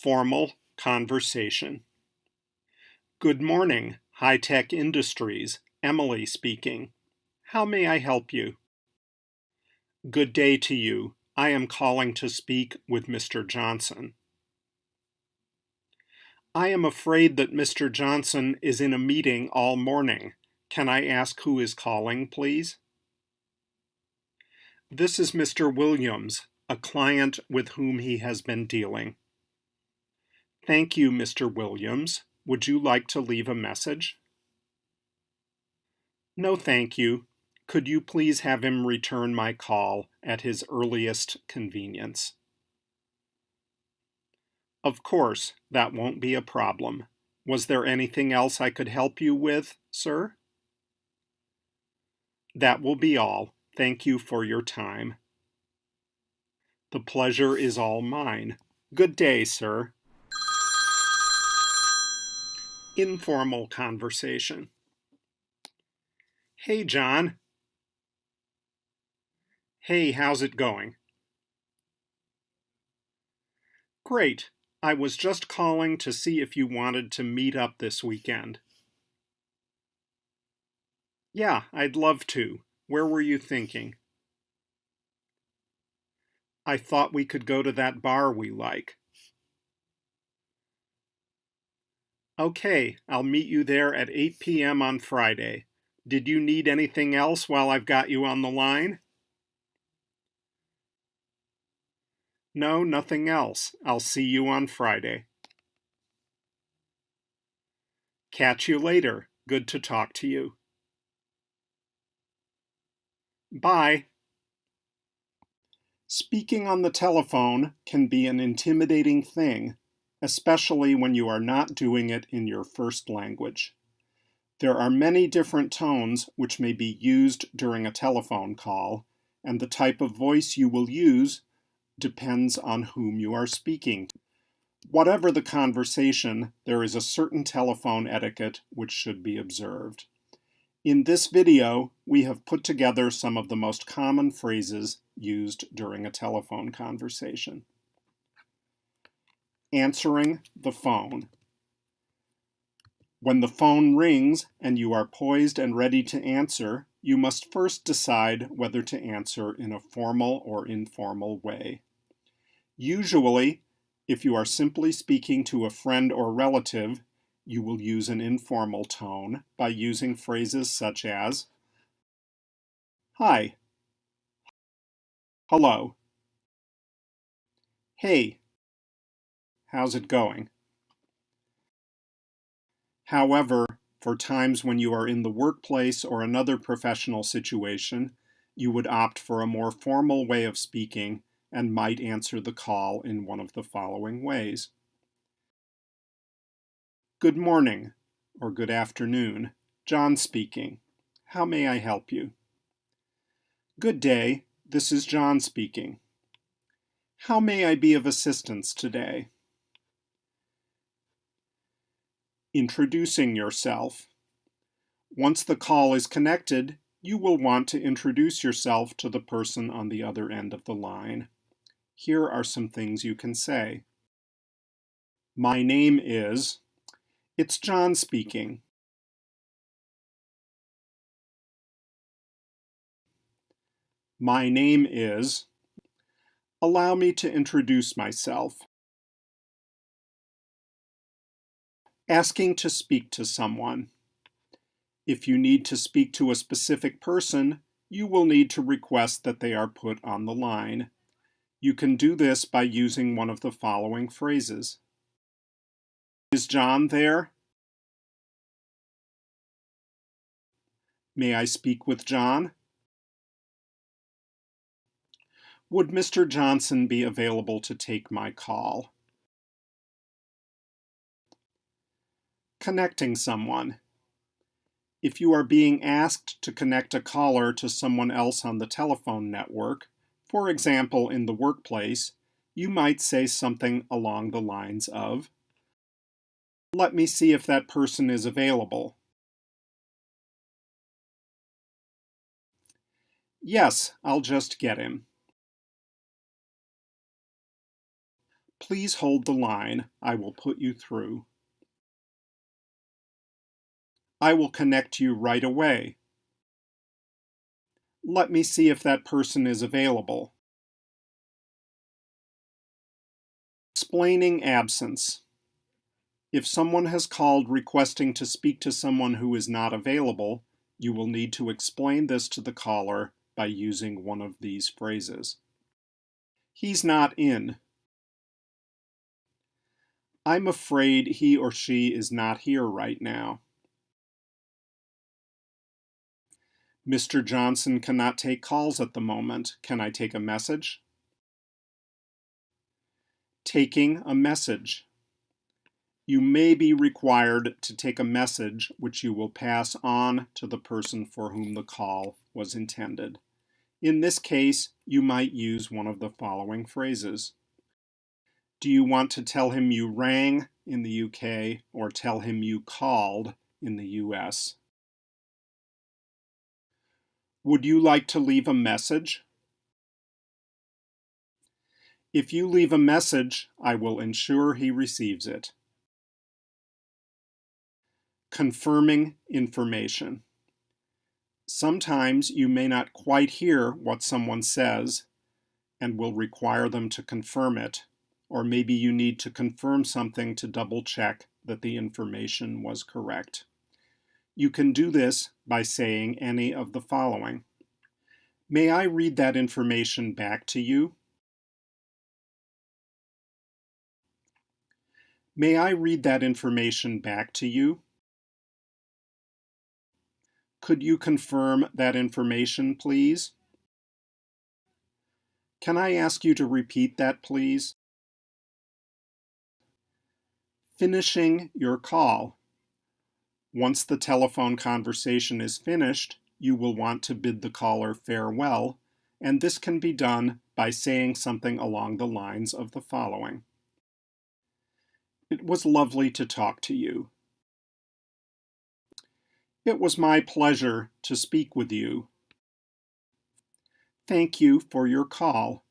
Informal conversation. Good morning, High-Tech Industries. Emily speaking. How may I help you? Good day to you. I am calling to speak with Mr. Johnson. I am afraid that Mr. Johnson is in a meeting all morning. Can I ask who is calling, please? This is Mr. Williams, a client with whom he has been dealing. Thank you, Mr. Williams. Would you like to leave a message? No, thank you. Could you please have him return my call at his earliest convenience? Of course, that won't be a problem. Was there anything else I could help you with, sir? That will be all. Thank you for your time. The pleasure is all mine. Good day, sir. Informal conversation. Hey, John. Hey, how's it going? Great. I was just calling to see if you wanted to meet up this weekend. Yeah, I'd love to. Where were you thinking? I thought we could go to that bar we like. Okay, I'll meet you there at 8 p.m. on Friday. Did you need anything else while I've got you on the line? No, nothing else. I'll see you on Friday. Catch you later. Good to talk to you. Bye. Speaking on the telephone can be an intimidating thing, especially when you are not doing it in your first language. There are many different tones which may be used during a telephone call, and the type of voice you will use depends on whom you are speaking. Whatever the conversation, there is a certain telephone etiquette which should be observed. In this video, we have put together some of the most common phrases used during a telephone conversation. Answering the phone. When the phone rings and you are poised and ready to answer, you must first decide whether to answer in a formal or informal way. Usually, if you are simply speaking to a friend or relative, you will use an informal tone by using phrases such as, "Hi," "Hello," "Hey, how's it going?" However, for times when you are in the workplace or another professional situation, you would opt for a more formal way of speaking and might answer the call in one of the following ways. Good morning, or good afternoon. John speaking. How may I help you? Good day. This is John speaking. How may I be of assistance today? Introducing yourself. Once the call is connected, you will want to introduce yourself to the person on the other end of the line. Here are some things you can say. My name is... It's John speaking. My name is... Allow me to introduce myself. Asking to speak to someone. If you need to speak to a specific person, you will need to request that they are put on the line. You can do this by using one of the following phrases. Is John there? May I speak with John? Would Mr. Johnson be available to take my call? Connecting someone. If you are being asked to connect a caller to someone else on the telephone network, for example in the workplace, you might say something along the lines of, "Let me see if that person is available." "Yes, I'll just get him." Please hold the line. I will put you through. I will connect you right away. Let me see if that person is available. Explaining absence. If someone has called requesting to speak to someone who is not available, you will need to explain this to the caller by using one of these phrases. He's not in. I'm afraid he or she is not here right now. Mr. Johnson cannot take calls at the moment. Can I take a message? Taking a message. You may be required to take a message which you will pass on to the person for whom the call was intended. In this case, you might use one of the following phrases. Do you want to tell him you rang in the UK or tell him you called in the US? Would you like to leave a message? If you leave a message, I will ensure he receives it. Confirming information. Sometimes you may not quite hear what someone says and will require them to confirm it, or maybe you need to confirm something to double check that the information was correct. You can do this by saying any of the following. May I read that information back to you? May I read that information back to you? Could you confirm that information, please? Can I ask you to repeat that, please? Finishing your call. Once the telephone conversation is finished, you will want to bid the caller farewell, and this can be done by saying something along the lines of the following. It was lovely to talk to you. It was my pleasure to speak with you. Thank you for your call.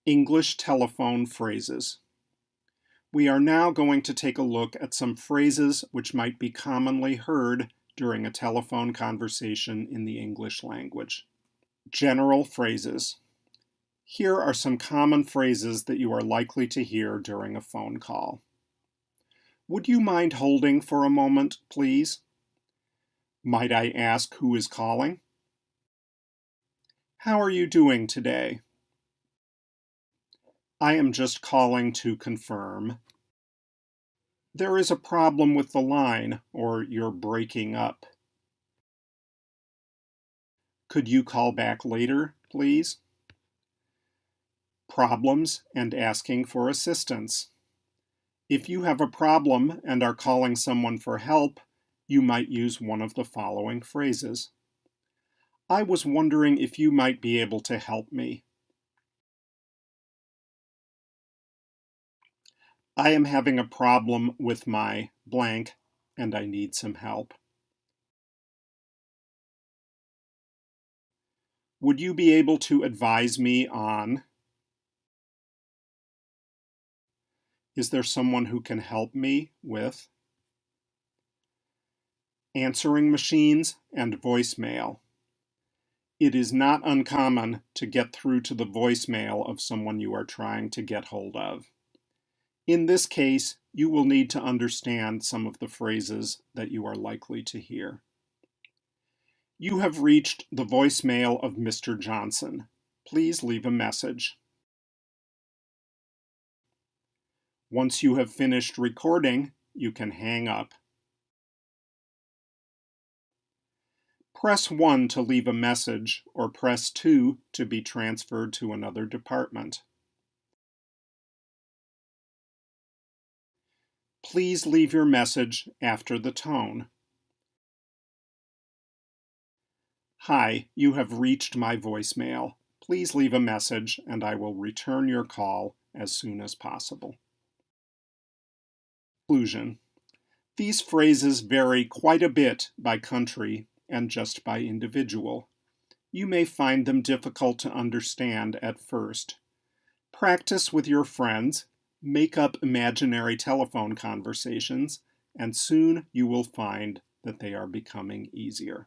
English telephone phrases. We are now going to take a look at some phrases which might be commonly heard during a telephone conversation in the English language. General phrases. Here are some common phrases that you are likely to hear during a phone call. Would you mind holding for a moment, please? Might I ask who is calling? How are you doing today? I am just calling to confirm. There is a problem with the line, or you're breaking up. Could you call back later, please? Problems and asking for assistance. If you have a problem and are calling someone for help, you might use one of the following phrases. I was wondering if you might be able to help me. I am having a problem with my blank and I need some help. Would you be able to advise me on? Is there someone who can help me with? Answering machines and voicemail. It is not uncommon to get through to the voicemail of someone you are trying to get hold of. In this case, you will need to understand some of the phrases that you are likely to hear. You have reached the voicemail of Mr. Johnson. Please leave a message. Once you have finished recording, you can hang up. Press 1 to leave a message, or press 2 to be transferred to another department. Please leave your message after the tone. Hi, you have reached my voicemail. Please leave a message and I will return your call as soon as possible. Conclusion. These phrases vary quite a bit by country and just by individual. You may find them difficult to understand at first. Practice with your friends, make up imaginary telephone conversations, and soon you will find that they are becoming easier.